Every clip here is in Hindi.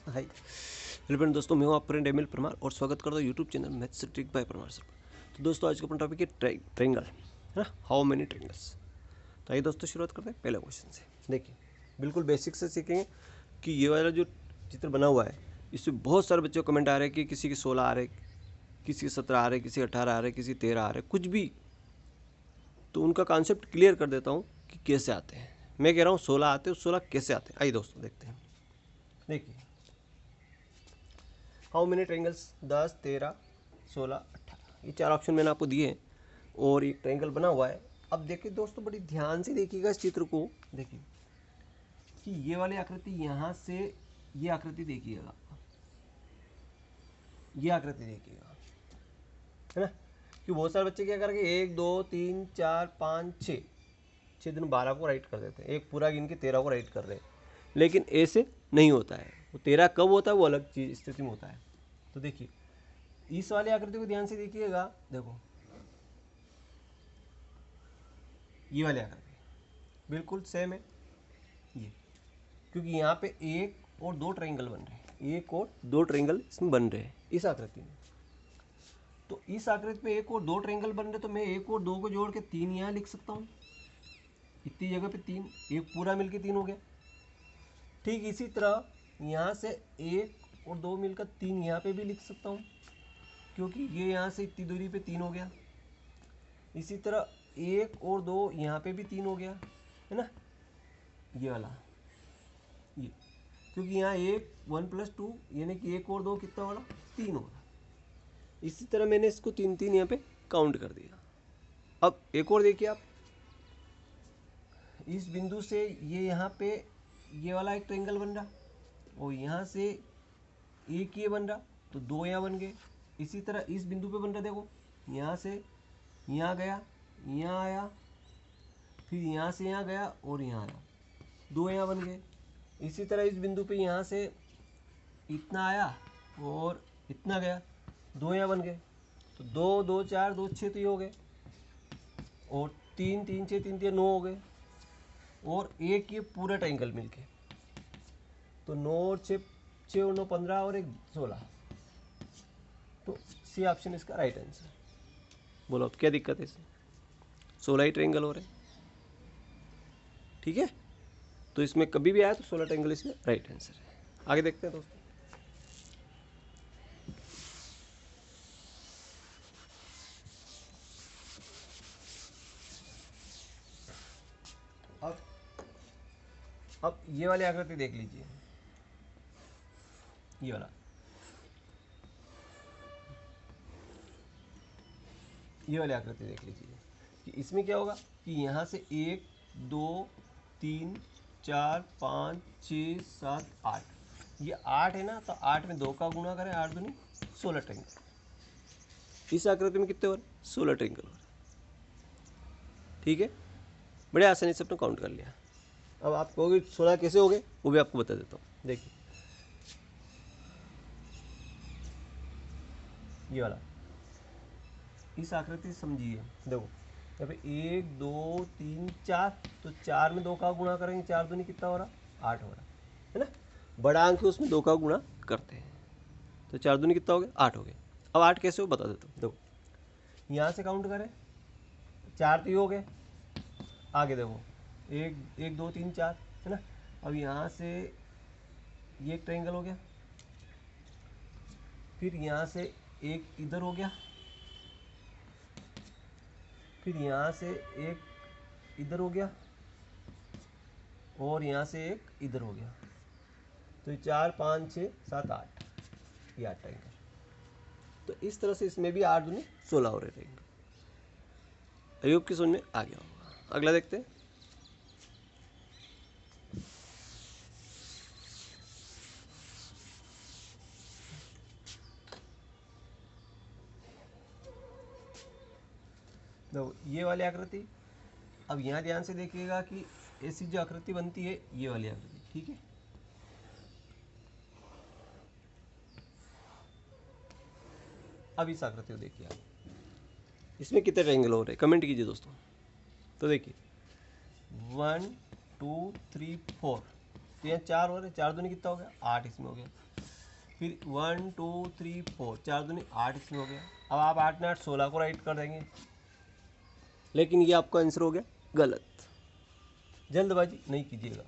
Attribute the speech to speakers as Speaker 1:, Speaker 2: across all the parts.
Speaker 1: हाय हेलो फ्रेंड, दोस्तों मैं हूँ आप फ्रेंड एमिल परमार और स्वागत करता हूँ YouTube channel maths trick bye Parmar sir. तो दोस्तों आज का अपना टॉपिक है ट्रायंगल, है ना। How many triangles. तो आइए दोस्तों शुरुआत करते हैं पहले क्वेश्चन से। देखिए बिल्कुल बेसिक से सीखेंगे कि ये वाला जो चित्र बना हुआ है इसमें बहुत सारे बच्चों को कमेंट आ रहे हैं कि किसी के 16 आ रहे, किसी के 17 आ रहे, किसी के 18 आ रहे, किसी 13 आ रहे, कुछ भी। तो उनका कॉन्सेप्ट क्लियर कर देता हूँ कि कैसे आते हैं। मैं कह रहा हूँ 16 आते हैं, 16 कैसे आते हैं। आइए दोस्तों देखते हैं। देखिए हाउ मेनी ट्रायंगल्स, 10, 13, 16, 18, ये चार ऑप्शन मैंने आपको दिए हैं और एक ट्रायंगल बना हुआ है। अब देखिए दोस्तों बड़ी ध्यान से देखिएगा इस चित्र को। देखिए कि ये वाली आकृति यहाँ से ये आकृति देखिएगा, ये आकृति देखिएगा, है ना। कि बहुत सारे बच्चे क्या करेंगे 1 2 3 4 5 6 6 दिन 12 को राइट कर देते हैं, एक पूरा गिन के 13 को राइट कर रहे हैं। लेकिन ऐसे नहीं होता है। वो 13 कब होता है वो अलग चीज स्थिति में होता है। तो देखिए इस वाली आकृति को ध्यान से देखिएगा। देखो ये वाली आकृति बिल्कुल सेम है ये, क्योंकि यहाँ पे एक और दो ट्रायंगल बन रहे हैं, एक और दो ट्रायंगल इसमें बन रहे हैं इस आकृति में। तो इस आकृति पे एक और दो ट्रायंगल बन रहे, तो मैं एक और दो को जोड़ के 3 यहाँ लिख सकता हूँ। इतनी जगह पे 3, एक पूरा मिलके 3 हो गया। ठीक इसी तरह यहाँ से एक और दो मिलकर 3 यहाँ पे भी लिख सकता हूँ, क्योंकि ये यहाँ से इतनी दूरी पे 3 हो गया। इसी तरह एक और दो यहाँ पे भी 3 हो गया, है ना। ये वाला ये, क्योंकि यहाँ एक 1 + 2 यानी कि एक और दो कितना होगा, 3 होगा। इसी तरह मैंने इसको 3 3 यहाँ पे काउंट कर दिया। अब एक और देखिए आप, इस बिंदु से ये यहाँ पे ये वाला एक ट्रायंगल बन रहा और यहाँ से एक ये बन रहा, तो 2 यहाँ बन गए। इसी तरह इस बिंदु पे बन रहा, देखो यहाँ से यहाँ गया, यहाँ आया, फिर यहाँ से यहाँ गया और यहाँ आया, 2 यहाँ बन गए। इसी तरह इस बिंदु पे यहाँ से इतना आया और इतना गया, 2 यहाँ बन गए। तो 2 2 4 2 6 तो ये हो गए, और 3 3 6 3 3 9 हो गए, और एक ये पूरा ट्रायंगल मिलके, तो 9 और 6 6 और 9 15 और एक 16। तो सी ऑप्शन इसका राइट आंसर। बोलो अब क्या दिक्कत है इसमें, 16 ही ट्रायंगल हो रहे, ठीक है। तो इसमें कभी भी आया तो 16 ट्रायंगल इसमें राइट आंसर है। आगे देखते हैं दोस्तों। अब ये वाली आकृति देख लीजिए, ये वाला, ये वाली आकृति देख लीजिए कि इसमें क्या होगा कि यहाँ से 1 2 3 4 5 6 7 8, ये 8 है ना, तो 8 में 2 का गुणा करें, 8 दूनी 16 ट्रायंगल। इस आकृति में कितने हो रहे, 16 ट्रायंगल हो रहे, ठीक है। बड़े आसानी से अपने काउंट कर लिया। अब आप कहोगे 16 कैसे हो गए, वो भी आपको बता देता हूँ। देखिए ये वाला, इस आकृति से समझिए। देखो यहाँ पे 1 2 3 4, तो 4 में 2 का गुणा करेंगे, 4 दूनी कितना हो रहा, 8 हो रहा है ना। बड़ा अंक है उसमें 2 का गुणा करते हैं, तो 4 दूनी कितना हो गया, 8 हो गया। अब 8 कैसे हो बता देता हूँ। देखो यहाँ से काउंट करें, 4 तो ये हो गए, आगे देखो 1 1 2 3 4, है ना। अब यहाँ से ये एक ट्रायंगल हो गया, फिर यहाँ से एक इधर हो गया, फिर यहाँ से एक इधर हो गया, और यहाँ से एक इधर हो गया। तो 4 5 6 7 8, ये 8 ट्रायंगल। तो इस तरह से इसमें भी 8 दूनी 16 हो रहे ट्रायंगल। अयुब की समझ में आ गया होगा। अगला देखते हैं। देखो ये वाली आकृति, अब यहाँ ध्यान से देखिएगा कि ऐसी जो आकृति बनती है ये वाली आकृति, ठीक है। अब इस आकृति को देखिए आप, इसमें कितने ट्रायंगल हो रहे हैं कमेंट कीजिए दोस्तों। तो देखिए 1 2 3 4, तो यहाँ 4 हो रहे, 4 दूनी कितना हो गया 8 इसमें हो गया। फिर 1 2 3 4, 4 दूनी 8 इसमें हो गया। अब आप 8 ने 8 16 को राइट कर देंगे, लेकिन ये आपका आंसर हो गया गलत। जल्दबाजी नहीं कीजिएगा,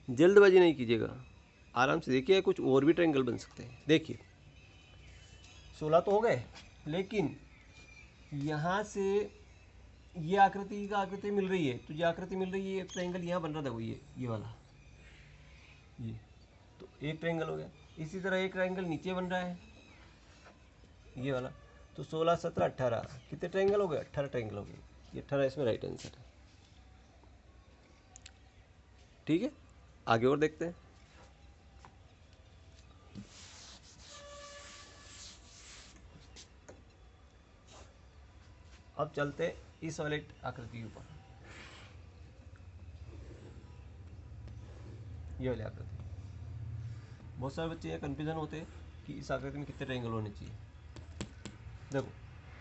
Speaker 1: जल्दबाजी नहीं कीजिएगा, आराम से देखिए, कुछ और भी ट्रायंगल बन सकते हैं। देखिए 16 तो हो गए, लेकिन यहाँ से ये आकृति का आकृति मिल रही है, तो ये आकृति मिल रही है, एक ट्रायंगल यहाँ बन रहा था, वो ये वाला, ये तो एक ट्रायंगल हो गया। इसी तरह एक ट्रायंगल नीचे बन रहा है, ये वाला, तो 16 17 18 कितने ट्रायंगल हो गए 18 ट्रायंगल हो गए। ये 18 इसमें राइट आंसर है। ठीक है, आगे और देखते हैं। अब चलते हैं इस वाले आकृति के ऊपर, ये वाली आकृति। बहुत सारे बच्चे यहाँ कन्फ्यूजन होते हैं कि इस आकृति में कितने ट्रायंगल होने चाहिए। देखो,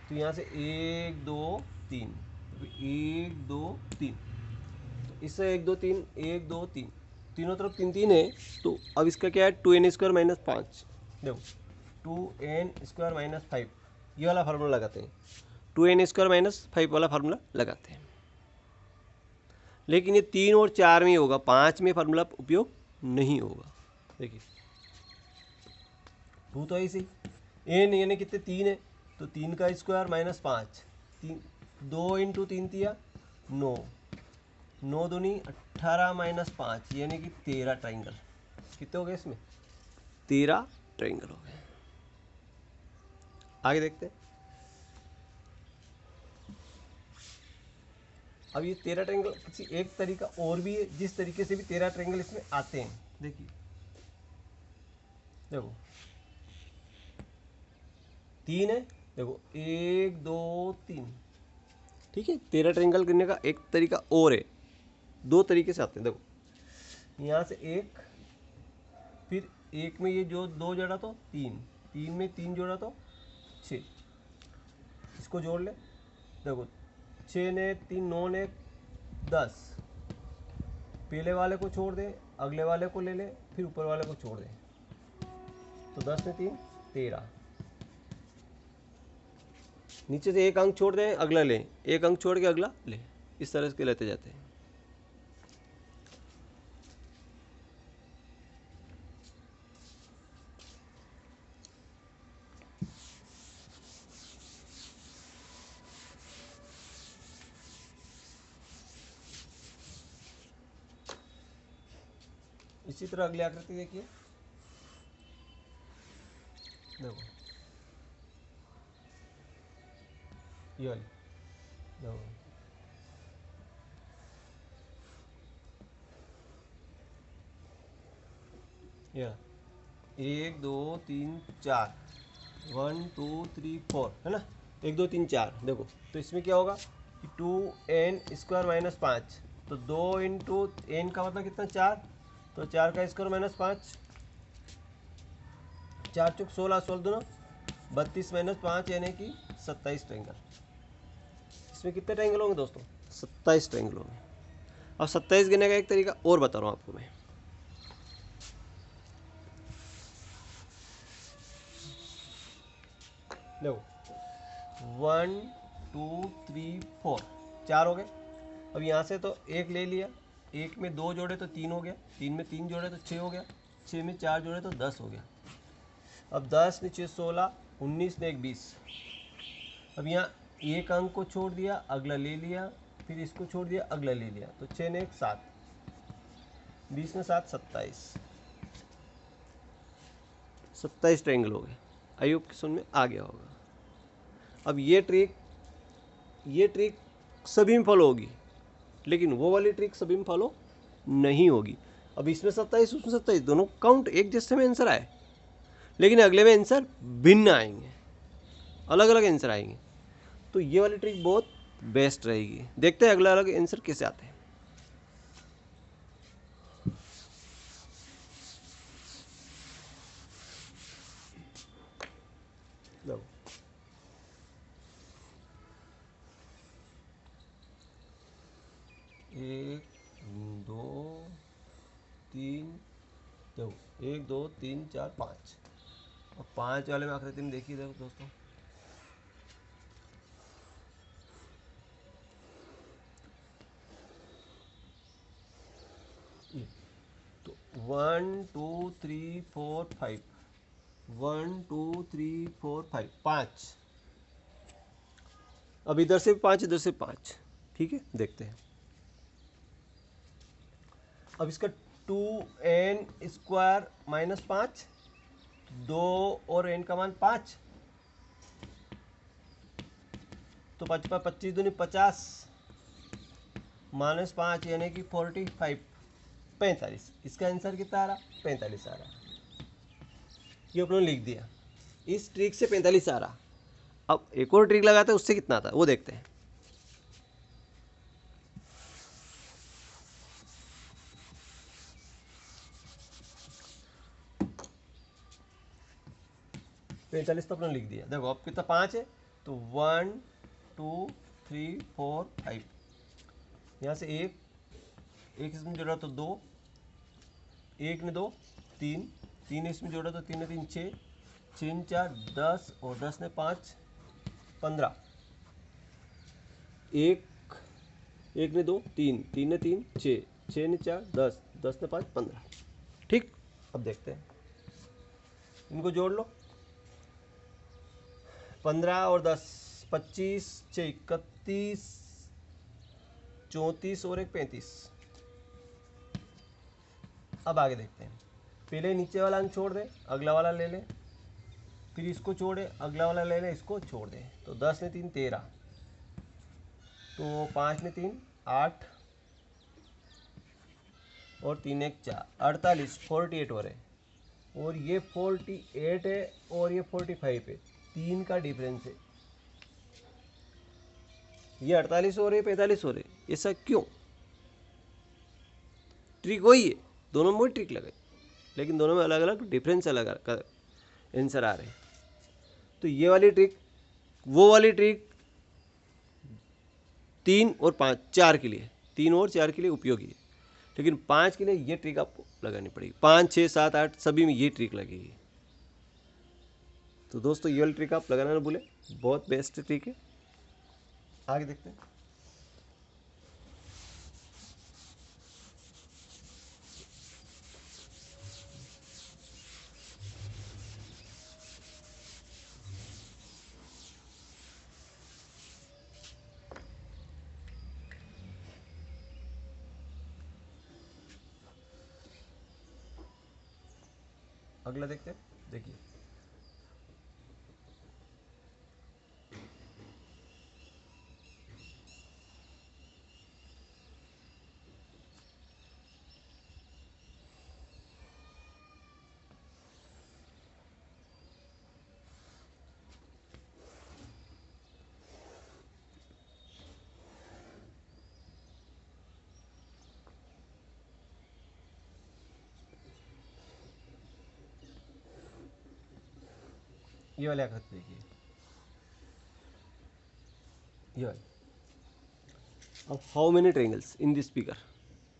Speaker 1: तो यहाँ से 1 2 3, 1 2 3, तो इससे 1 2 3 1 2 3, तीनों तरफ 3 3 है, तो अब इसका क्या है 2n² माइनस 5। देखो 2n² माइनस 5, ये वाला फार्मूला लगाते हैं, 2n² माइनस 5 वाला फार्मूला लगाते हैं। लेकिन ये 3 और 4 में ही होगा, 5 में फार्मूला उपयोग नहीं होगा। देखिए 2 तो ऐसे ही, एन यानी कितने 3 है, तो 3 का स्क्वायर माइनस 5, 2 इंटू 3 दिया 9, 9 दूनी 18 माइनस 5 यानी कि 13 ट्रायंगल। कितने हो गए इसमें 13 ट्रायंगल हो गए। आगे देखते हैं। अब ये 13 ट्रायंगल किसी एक तरीका और भी है, जिस तरीके से भी 13 ट्रायंगल इसमें आते हैं। देखिए देखो 3 है, देखो 1 2 3, ठीक है। 13 ट्रायंगल करने का एक तरीका और है, 2 तरीके से आते हैं। देखो यहाँ से एक, फिर एक में ये जो 2 जोड़ा तो 3, 3 में 3 जोड़ा तो 6, इसको जोड़ ले। देखो 6 ने 3 9 ने 10, पहले वाले को छोड़ दे, अगले वाले को ले ले, फिर ऊपर वाले को छोड़ दे, तो 10 में 3 13। नीचे से एक अंक छोड़ दें, अगला ले, एक अंक छोड़ के अगला ले, इस तरह के लेते जाते हैं। इसी तरह अगली आकृति देखिए, देखो ये वाली, देखो ये 1 2 3 4, 1 2 3 4 है ना, 1 2 3 4। देखो तो इसमें क्या होगा कि 2n² माइनस 5, तो 2 इंटू एन का मतलब कितना 4, तो 4 का स्क्वायर माइनस 5, 4 चौक 16, 16 दूना 32 माइनस 5 यानी कि 27 ट्रायंगल। इसमें कितने ट्रायंगल होंगे दोस्तों 27 ट्रायंगल होंगे। अब 27 गिनने का एक तरीका और बता रहा हूँ आपको मैं। देखो 1 2 3 4, 4 हो गए। अब यहाँ से तो एक ले लिया, एक में 2 जोड़े तो 3 हो गया, 3 में 3 जोड़े तो 6 हो गया, 6 में 4 जोड़े तो 10 हो गया। अब 10 ने 6 16, 19 ने 1 20। अब यहाँ एक अंक को छोड़ दिया, अगला ले लिया, फिर इसको छोड़ दिया, अगला ले लिया, तो 6 ने 1 7, 20 ने 7 27, 27 ट्रायंगल हो गए। आई होप कि समझ में आ गया होगा। अब ये ट्रिक सभी में फॉलो होगी, लेकिन वो वाली ट्रिक सभी में फॉलो नहीं होगी। अब इसमें 27 उसमें 27, दोनों काउंट एक जैसे में आंसर आए, लेकिन अगले में आंसर भिन्न आएंगे, अलग अलग आंसर आएंगे। तो ये वाली ट्रिक बहुत बेस्ट रहेगी। देखते हैं अगला अलग आंसर कैसे आते हैं। लो 1 2 3 देखो 1 2 3 4 5, और 5 वाले में आकृति में देखिए देखो दोस्तों, ये तो 1 2 3 4 5, 1 2 3 4 5, 5। अब इधर से 5, इधर से 5, ठीक है, देखते हैं। अब इसका 2n² माइनस 5, 2 और n का मान 5, तो 5 5 25 दूनी 50, माइनस 5 यानी कि 45, 45। इसका आंसर कितना आ रहा? 45 आ रहा। ये अपने लिख दिया, इस ट्रिक से 45 आ रहा। अब एक और ट्रिक लगाते हैं, उससे कितना आता है वो देखते हैं। पैंतालीस तो अपने लिख दिया। देखो अब कितना 5 है, तो 1 2 3 4 5, यहाँ से एक इसमें जोड़ा तो 2, 1 ने 2 3, 3 इसमें जोड़ा तो 3 ने 3 6, 6 ने 4 10, और 10 ने 5 15, 1 ने 2 3, 3 ने 3 6, 6 ने 4 10, 10 ने 5 15। ठीक, अब देखते हैं, इनको जोड़ लो। 15 और 10 25, 6 31, 34 और 1 35। अब आगे देखते हैं, पहले नीचे वाला अंक छोड़ दे, अगला वाला ले ले, फिर इसको छोड़े, अगला वाला ले ले, इसको छोड़ दे। तो 10 ने 3 13, तो 5 ने 3 8, और 3 1 4, 48 48 हो रहे, और ये 48 है और ये 45 है, 3 का डिफरेंस है। ये 48 हो रहे 45 हो रहे, ऐसा क्यों? ट्रिक वही है, दोनों में वही ट्रिक लगाई, लेकिन दोनों में अलग अलग डिफरेंस, अलग आंसर आ रहे हैं। तो ये वाली ट्रिक, वो वाली ट्रिक 3 और 5 4 के लिए, 3 और 4 के लिए उपयोगी है, लेकिन 5 के लिए ये ट्रिक आपको लगानी पड़ेगी। 5 6 7 8 सभी में ये ट्रिक लगेगी। तो दोस्तों ये वाली ट्रिक आप लगाना ना भूलें, बहुत बेस्ट ट्रिक है। आगे देखते हैं। अगला देखते हैं, देखिए ये वाले आकृति देखिए, ये वाले। अब how many triangles in this figure,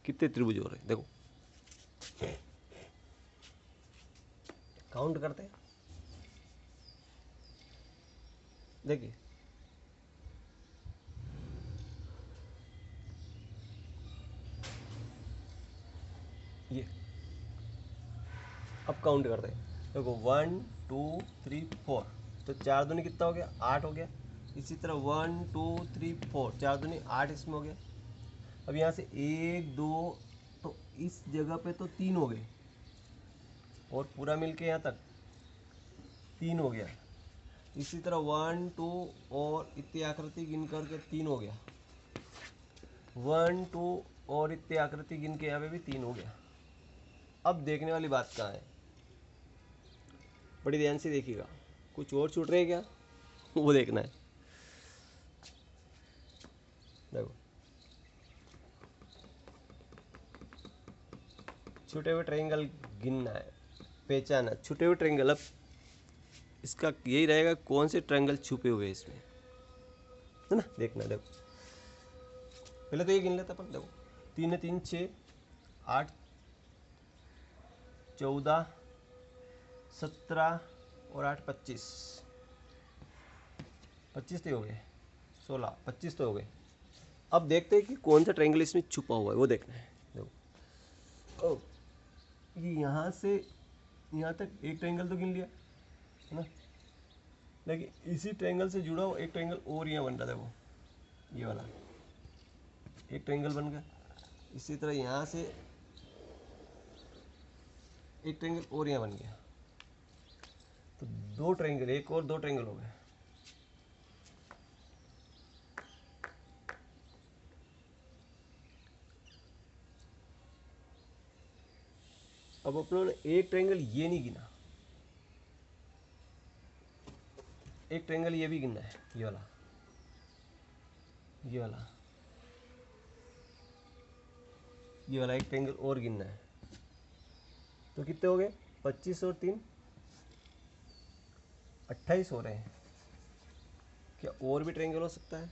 Speaker 1: कितने त्रिभुज हो रहे हैं देखो, काउंट करते हैं। देखिए ये, अब काउंट करते हैं। देखो 1 2 3 4, तो 4 दूनी कितना हो गया? 8 हो गया। इसी तरह 1 2 3 4, 4 दूनी 8 इसमें हो गया। अब यहाँ से 1 2, तो इस जगह पे तो 3 हो गए, और पूरा मिलके यहाँ तक 3 हो गया। इसी तरह 1 2 और इतनी आकृति गिन करके 3 हो गया। 1 2 और इतनी आकृति गिन के यहाँ पे भी 3 हो गया। अब देखने वाली बात कहाँ है, बड़ी ध्यान से देखिएगा, कुछ और छूट रहे क्या वो देखना है। देखो छूटे हुए ट्रायंगल गिनना है, पहचाना छूटे हुए ट्रायंगल। अब इसका यही रहेगा कौन से ट्रायंगल छुपे हुए हैं इसमें, है ना, देखना। देखो पहले तो ये गिन लेते अपन। देखो 3 3 6 8 14, 17 और 8 25, 25 तो हो गए, 16, 25 तो हो गए। अब देखते हैं कि कौन सा ट्रायंगल इसमें छुपा हुआ है, वो देखना है। देखो ये यहाँ से यहाँ तक एक ट्रायंगल तो गिन लिया है ना, लेकिन इसी ट्रायंगल से जुड़ा हुआ एक ट्रायंगल और यहाँ बन रहा था, वो ये वाला एक ट्रायंगल बन गया। इसी तरह यहाँ से एक ट्रायंगल और यहाँ बन गया, तो दो ट्रायंगल, एक और दो ट्रायंगल हो गए। अब अपनों ने एक ट्रायंगल ये नहीं गिना, एक ट्रायंगल ये भी गिनना है, ये वाला, ये वाला, ये वाला एक ट्रायंगल और गिनना है। तो कितने हो गए? 25 और 3 28 हो रहे हैं। क्या और भी ट्रायंगल हो सकता है?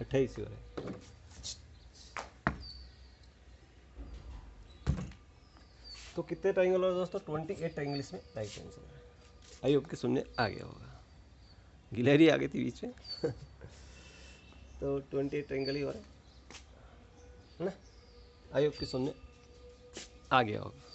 Speaker 1: अट्ठाईस हो रहे हैं। तो कितने ट्रायंगल हो दोस्तों? 28 ट्रायंगल इसमें राइट आंसर है। आई होप के सुनने आ गया होगा, गिलहरी आ गई थी बीच में तो 28 ट्रायंगल ही हो रहे हैं ना। आई होप के सुनने आ गया होगा।